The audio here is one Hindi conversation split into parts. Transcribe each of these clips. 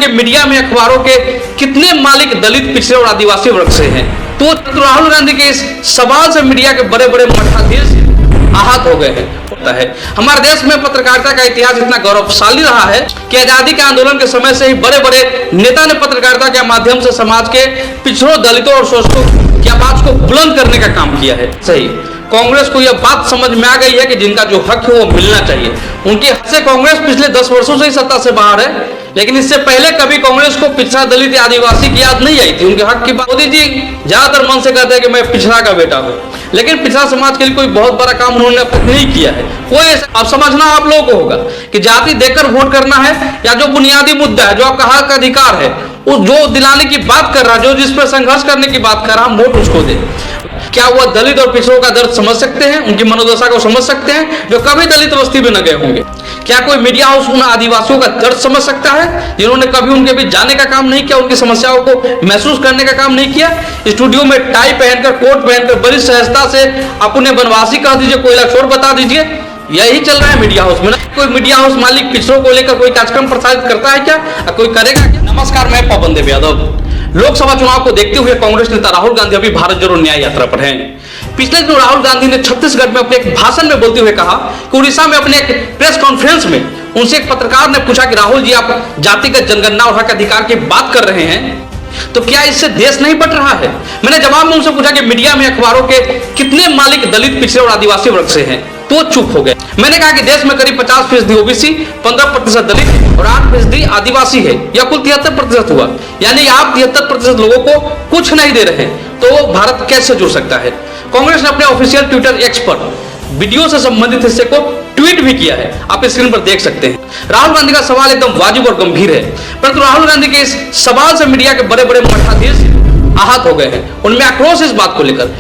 कि मीडिया में अखबारों के कितने मालिक दलित, पिछड़े और आदिवासी वर्ग से हैं। तो राहुल गांधी के इस सवाल से मीडिया के बड़े बड़े मठाधीश आहत हो गए हैं। होता है हमारे देश में पत्रकारिता का इतिहास इतना गौरवशाली रहा है कि आजादी के आंदोलन के समय से ही बड़े बड़े नेता ने पत्रकारिता के माध्यम से समाज के पिछड़ों, दलितों और शोषकों की आवाज को बुलंद करने का काम किया है। सही, कांग्रेस को यह बात समझ में आ गई है कि जिनका जो हक है वो मिलना चाहिए। उनके हक से कांग्रेस पिछले 10 वर्षों से ही सत्ता से बाहर है, लेकिन इससे पहले कभी कांग्रेस को पिछड़ा, दलित या आदिवासी की याद नहीं आई थी। उनके हक की बात मोदी जी ज्यादातर मन से कहते हैं कि मैं पिछड़ा का बेटा हूँ, लेकिन पिछड़ा समाज के लिए कोई बहुत बड़ा काम उन्होंने अब तक नहीं किया है। कोई अब समझना आप लोगों को होगा कि जाति देकर वोट करना है या जो बुनियादी मुद्दा है, जो आपका हक अधिकार है, उस जो दिलाने की बात कर रहा है, जो जिस पर संघर्ष करने की बात कर रहा है, वोट उसको दे। क्या वह दलित और पिछड़ों का दर्द समझ सकते हैं, उनकी मनोदशा को समझ सकते हैं जो कभी दलित बस्ती में न गए होंगे? क्या कोई मीडिया हाउस उन आदिवासियों का दर्द समझ सकता है जिन्होंने कभी उनके बीच जाने का काम नहीं किया, उनकी समस्याओं को महसूस करने का काम नहीं किया? स्टूडियो में टाई पहनकर, कोट पहनकर बड़ी सहजता से अपने बनवासी कह दीजिए, कोयला चोर बता दीजिए, यही चल रहा है मीडिया हाउस में। कोई मीडिया हाउस मालिक पिछड़ों को लेकर कोई कार्यक्रम प्रसारित करता है क्या? कोई करेगा क्या? नमस्कार, मैं पवन देव यादव। लोकसभा चुनाव को देखते हुए कांग्रेस नेता राहुल गांधी अभी भारत जोड़ो न्याय यात्रा पर हैं। पिछले दिनों राहुल गांधी ने छत्तीसगढ़ में अपने एक भाषण में बोलते हुए कहा कि उड़ीसा में अपने एक प्रेस कॉन्फ्रेंस में उनसे एक पत्रकार ने पूछा कि राहुल जी, आप जातिगत जनगणना और हक अधिकार की बात कर रहे हैं, तो क्या इससे देश नहीं बट रहा है? मैंने जवाब में उनसे पूछा कि मीडिया में अखबारों के कितने मालिक दलित, पिछड़े और आदिवासी वर्ग से हैं, तो चुप हो गए। मैंने कहा कि देश में करीब 50% ओबीसी, 15% दलित और 8% आदिवासी है, या कुल 73% हुआ। यानी आप 73% लोगों को कुछ नहीं दे रहे, तो भारत कैसे जुड़ सकता है? कांग्रेस ने अपने ऑफिशियल ट्विटर एक्स पर वीडियो से संबंधित हिस्से को ट्वीट भी किया है, आप स्क्रीन पर देख सकते हैं। राहुल गांधी का सवाल एकदम वाजिब और गंभीर है, परंतु राहुल गांधी के इस सवाल से मीडिया के बड़े बड़े मठाधीश आहत हो गए हैं। उनमें आक्रोश इस बात को लेकर।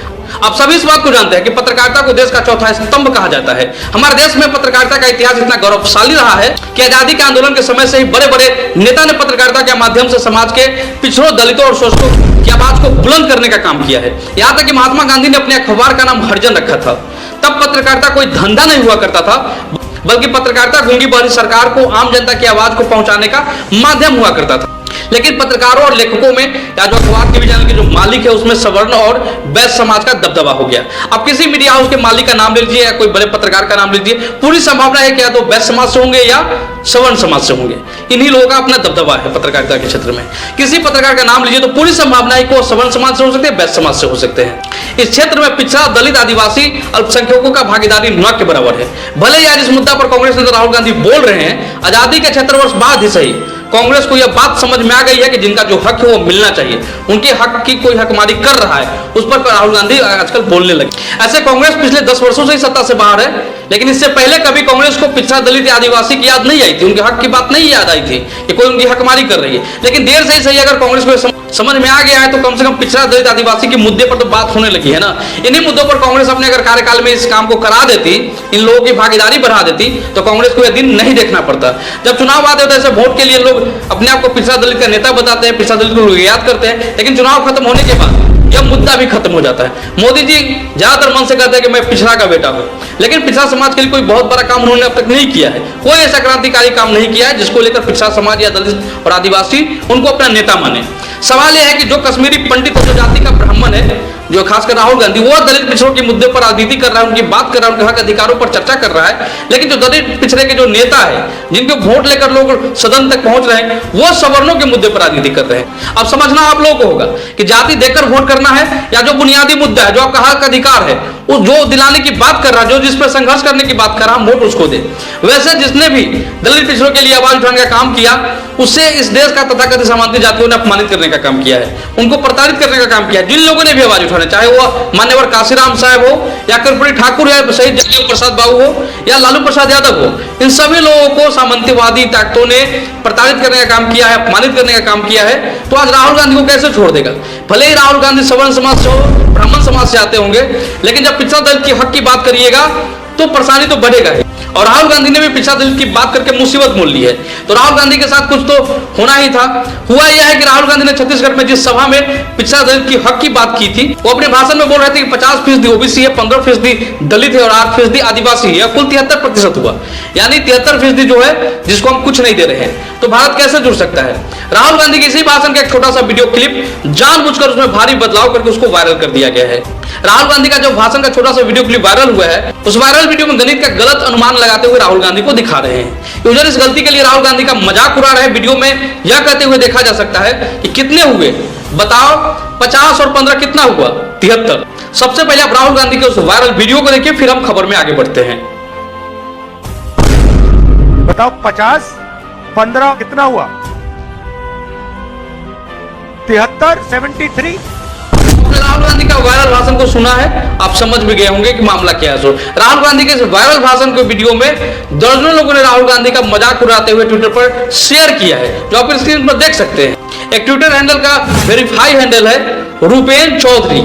आप सभी इस बात को जानते हैं कि पत्रकारिता को देश का चौथा स्तंभ कहा जाता है। हमारे देश में पत्रकारिता का इतिहास इतना गौरवशाली रहा है कि आजादी के आंदोलन के समय से ही बड़े बड़े नेता ने पत्रकारिता के माध्यम से समाज के पिछड़ों, दलितों और शोषकों की आवाज को बुलंद करने का काम किया है। यहाँ तक कि महात्मा गांधी ने अपने अखबार का नाम हरिजन रखा था। तब पत्रकारिता कोई धंधा नहीं हुआ करता था, बल्कि पत्रकारिता गूंगी बहरी सरकार को, आम जनता की आवाज को पहुंचाने का माध्यम हुआ करता था। लेकिन पत्रकारों और लेखकों में या जो अखबार टीवी चैनल के जो मालिक है, उसमें सवर्ण और वैश्य समाज का दबदबा हो गया। अब किसी मीडिया हाउस के मालिक का नाम ले लीजिए या कोई बड़े पत्रकार का नाम लीजिए, पूरी संभावना है कि या तो वैश्य समाज से होंगे या सवर्ण समाज से होंगे। इन्हीं लोगों का अपना दबदबा है पत्रकारिता के क्षेत्र में। किसी पत्रकार का नाम लीजिए तो पूरी संभावना है कि वो सवर्ण समाज से हो सकते हैं, वैश्य समाज से हो सकते हैं। इस क्षेत्र में पिछड़ा, दलित, आदिवासी, अल्पसंख्यकों का भागीदारी न के बराबर है। भले ही आज इस मुद्दा पर कांग्रेस नेता राहुल गांधी बोल रहे हैं, आजादी के 76 वर्ष बाद ही सही, कांग्रेस को यह बात समझ में आ गई है कि जिनका जो हक है वो मिलना चाहिए। उनके हक की कोई हकमारी कर रहा है, उस पर राहुल गांधी आजकल बोलने लगे। ऐसे कांग्रेस पिछले 10 वर्षों से ही सत्ता से बाहर है, लेकिन इससे पहले कभी कांग्रेस को पिछड़ा, दलित या आदिवासी की याद नहीं आई थी। उनके हक की बात नहीं याद आई थी कि कोई उनकी हकमारी कर रही है। लेकिन देर से ही सही, अगर कांग्रेस को समझ में आ गया है तो कम से कम पिछड़ा, दलित, आदिवासी के मुद्दे पर तो बात होने लगी है ना। इन्हीं मुद्दों पर कांग्रेस अपने अगर कार्यकाल में इस काम को करा देती, इन लोगों की भागीदारी बढ़ा देती, तो कांग्रेस को यह दिन नहीं देखना पड़ता। जब चुनाव आते होते ऐसे वोट के लिए लोग अपने आप को पिछड़ा दलित का नेता बताते हैं, पिछड़ा दलित को याद करते हैं, लेकिन चुनाव खत्म होने के बाद यह मुद्दा भी खत्म हो जाता है। मोदी जी ज्यादातर मन से कहते हैं कि मैं पिछड़ा का बेटा हूं, लेकिन पिछड़ा समाज के लिए कोई बहुत बड़ा काम उन्होंने अब तक नहीं किया है। कोई ऐसा क्रांतिकारी काम नहीं किया है जिसको लेकर पिछड़ा समाज या दलित और आदिवासी उनको अपना नेता माने। सवाल यह है कि जो कश्मीरी पंडित और जो जाति का ब्राह्मण है, जो खासकर राहुल गांधी, वो दलित पिछड़ों के मुद्दे पर राजनीति कर रहा है, उनकी बात कर रहा है, उनके हक अधिकारों पर चर्चा कर रहा है। लेकिन जो दलित पिछड़े के जो नेता है, जिनको वोट लेकर लोग सदन तक पहुंच रहे हैं, वो सवर्णों के मुद्दे पर राजनीति कर रहे हैं। अब समझना आप लोगों को होगा कि जाति देकर वोट करना है या जो बुनियादी मुद्दा है, जो आपका हक अधिकार है, वो जो दिलाने की बात कर रहा है, जो जिस पर संघर्ष करने की बात कर रहा है, वोट उसको दे। वैसे जिसने भी दलित पिछड़ों के लिए आवाज उठाने का काम किया, उससे इस देश का तथाकथित सामान्य जातियों ने अपमानित करने का काम किया है, उनको प्रताड़ित करने का काम किया है। जिन लोगों ने भी आवाज उठाने, चाहे वो मान्यवर काशीराम साहब हो या कर्पूरी ठाकुर या शहीद जगदेव प्रसाद बाबू हो या लालू प्रसाद यादव हो, इन सभी लोगों को सामंतवादी ताकतों ने प्रताड़ित करने का काम किया है, अपमानित करने का काम किया है। तो आज राहुल गांधी को कैसे छोड़ देगा? भले ही राहुल गांधी सवर्ण समाज से हो, ब्राह्मण समाज से आते होंगे, लेकिन जब पिछड़ा दलित के हक की बात करिएगा तो परेशानी तो बढ़ेगा ही। और राहुल गांधी ने भी पिछड़ा दलित की बात करके मुसीबत मोल ली है। तो राहुल गांधी के साथ कुछ तो होना ही था। हुआ यह है कि राहुल गांधी ने छत्तीसगढ़ में जिस सभा में पिछड़ा दलित की हक की बात की थी, वो अपने भाषण में बोल रहे थे कि 50% ओबीसी है, 15% दलित है और 8% आदिवासी है, कुल 73% हुआ। यानी 73% जो है जिसको हम कुछ नहीं दे रहे हैं। तो भारत कैसे जुड़ सकता है? राहुल गांधी के इसी भाषण का एक छोटा सा वीडियो क्लिप जानबूझकर उसमें भारी बदलाव करके उसको वायरल कर दिया गया है। राहुल गांधी का जो भाषण का छोटा सा वीडियो क्लिप वायरल हुआ है, उस वायरल वीडियो में गणित का गलत अनुमान लगाते हुए राहुल गांधी को दिखा रहे हैं। यूजर इस गलती के लिए राहुल गांधी का मजाक उड़ा रहे हैं। वीडियो में यह कहते हुए देखा जा सकता है कि कितने हुए बताओ, 50 और 15 कितना हुआ? 73। सबसे पहले आप राहुल गांधी के उस वायरल वीडियो को देखिए, फिर हम खबर में आगे बढ़ते हैं। बताओ 50 15 कितना हुआ? 73 73। राहुल गांधी का वायरल भाषण को सुना है, आप समझ भी गए होंगे कि मामला क्या है। राहुल गांधी के इस वायरल भाषण के वीडियो में दर्जनों लोगों ने राहुल गांधी का मजाक उड़ाते हुए ट्विटर पर शेयर किया है, जो आप स्क्रीन पर देख सकते हैं। एक ट्विटर हैंडल का वेरीफाई हैंडल है रूपेन चौधरी,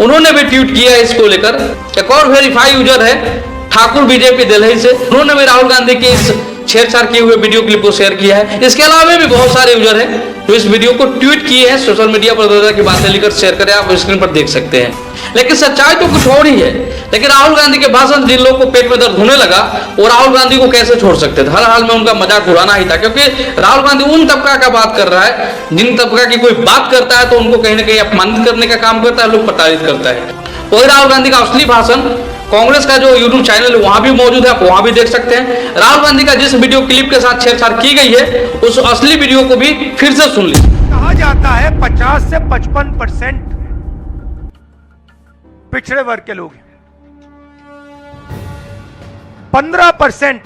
उन्होंने भी ट्वीट किया है इसको लेकर। एक और वेरीफाई यूजर है ठाकुर बीजेपी दिल्ली से, उन्होंने भी राहुल गांधी के इस छेड़छाड़ किए हुए वीडियो क्लिप को शेयर किया है। इसके अलावा भी बहुत सारे यूजर हैं जो इस वीडियो को ट्वीट किए हैं, सोशल मीडिया पर तरह की बातें लेकर शेयर करें, आप स्क्रीन पर देख सकते हैं। लेकिन सच्चाई तो कुछ और ही है। लेकिन राहुल गांधी के भाषण जिन लोगों को पेट में दर्द होने लगा, वो राहुल गांधी को कैसे छोड़ सकते थे? हर हाल में उनका मजाक उड़ाना ही था, क्योंकि राहुल गांधी उन तबका का बात कर रहा है जिन तबका की कोई बात करता है तो उनको कहीं ना कहीं अपमानित करने का काम करता है, लोग प्रताड़ित करता है। वही राहुल गांधी का असली भाषण कांग्रेस का जो यूट्यूब चैनल है वहां भी मौजूद है, आप वहां भी देख सकते हैं। राहुल गांधी का जिस वीडियो क्लिप के साथ छेड़छाड़ की गई है, उस असली वीडियो को भी फिर से सुन लीजिए। कहा जाता है 50 से 55% पिछड़े वर्ग के लोग हैं, 15%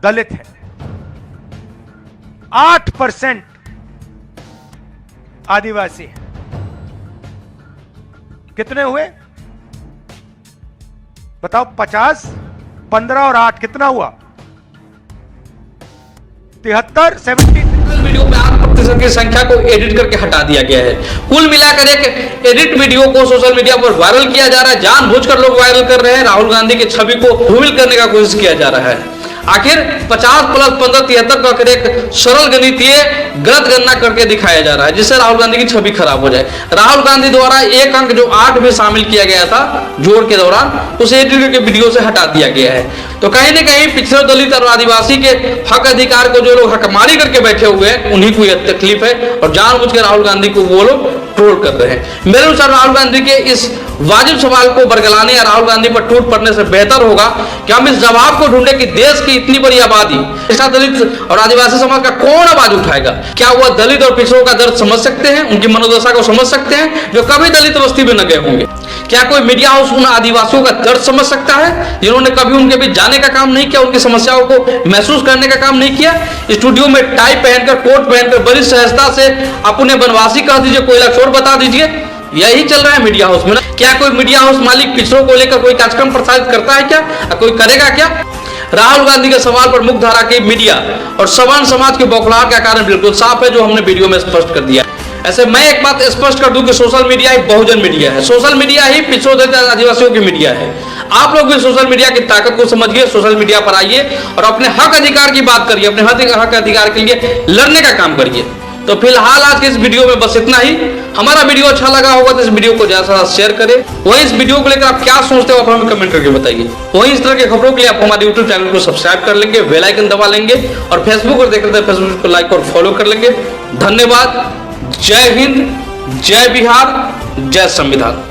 दलित है, 8% आदिवासी है। कितने हुए बताओ? 50 15 और 8 कितना हुआ? 73 70। वीडियो में 8% की संख्या को एडिट करके हटा दिया गया है। कुल मिलाकर एक एडिट वीडियो को सोशल मीडिया पर वायरल किया जा रहा है, जानबूझकर लोग वायरल कर रहे हैं। राहुल गांधी की छवि को धूमिल करने का कोशिश किया जा रहा है। आखिर 50 + 15 73 का एक सरल गणितीय गलत गणना करके दिखाया जा रहा है, जिससे राहुल गांधी की छवि खराब हो जाए। राहुल गांधी द्वारा एक अंक जो 8 भी शामिल किया गया था जोड़ के दौरान, उसे एडिट के वीडियो से हटा दिया गया है। तो कहीं ना कहीं पिछड़े दलित और आदिवासी के हक अधिकार को जो लोग हकमारी करके बैठे हुए हैं, उन्हीं को यह तकलीफ है और जानबूझकर राहुल गांधी को वो लोग ट्रोल कर रहे हैं। मेरे अनुसार राहुल गांधी के इस वाजिब सवाल को बरगलाने या राहुल गांधी पर टूट पड़ने से बेहतर होगा कि हम इस जवाब को ढूंढे कि देश की इतनी बड़ी आबादी, दलित और आदिवासी समाज का कौन आवाज उठाएगा? क्या वह दलित और पिछड़ों का दर्द समझ सकते हैं, उनकी मनोदशा को समझ सकते हैं जो कभी दलित बस्ती में न गए होंगे? क्या कोई मीडिया हाउस उन आदिवासियों का दर्द समझ सकता है जिन्होंने कभी उनके बीच जाने का काम नहीं किया, उनकी समस्याओं को महसूस करने का काम नहीं किया? स्टूडियो में टाई पहनकर, कोट पहनकर बड़ी सहजता से अपने बनवासी कह दीजिए, कोयला चोर बता दीजिए, यही चल रहा है मीडिया हाउस में। क्या कोई मीडिया हाउस मालिक पिछड़ों को लेकर कोई कार्यक्रम प्रसारित करता है क्या? कोई करेगा क्या? राहुल गांधी के सवाल पर मुख्यधारा की मीडिया और सवर्ण समाज के बौखलाहट का कारण बिल्कुल साफ है, जो हमने वीडियो में स्पष्ट कर दिया। ऐसे मैं एक बात स्पष्ट कर दूं कि सोशल मीडिया एक बहुजन मीडिया है। सोशल मीडिया ही पिछड़ों दलित आदिवासियों की मीडिया है। आप लोग भी सोशल मीडिया की ताकत को समझिए, सोशल मीडिया पर आइए और अपने हक अधिकार की बात करिए, अपने हक अधिकार के लिए लड़ने का काम करिए। तो फिलहाल आज के इस वीडियो में बस इतना ही। हमारा वीडियो अच्छा लगा होगा तो इस वीडियो को ज्यादा से ज्यादा शेयर करें। वहीं इस वीडियो को लेकर आप क्या सोचते हो आप हमें कमेंट करके बताइए। वहीं इस तरह के खबरों के लिए आप हमारे यूट्यूब चैनल को सब्सक्राइब कर लेंगे, बेल आइकन दबा लेंगे और फेसबुक पर देख रहे हैं फेसबुक को लाइक और फॉलो कर लेंगे। धन्यवाद। जय हिंद, जय बिहार, जय संविधान।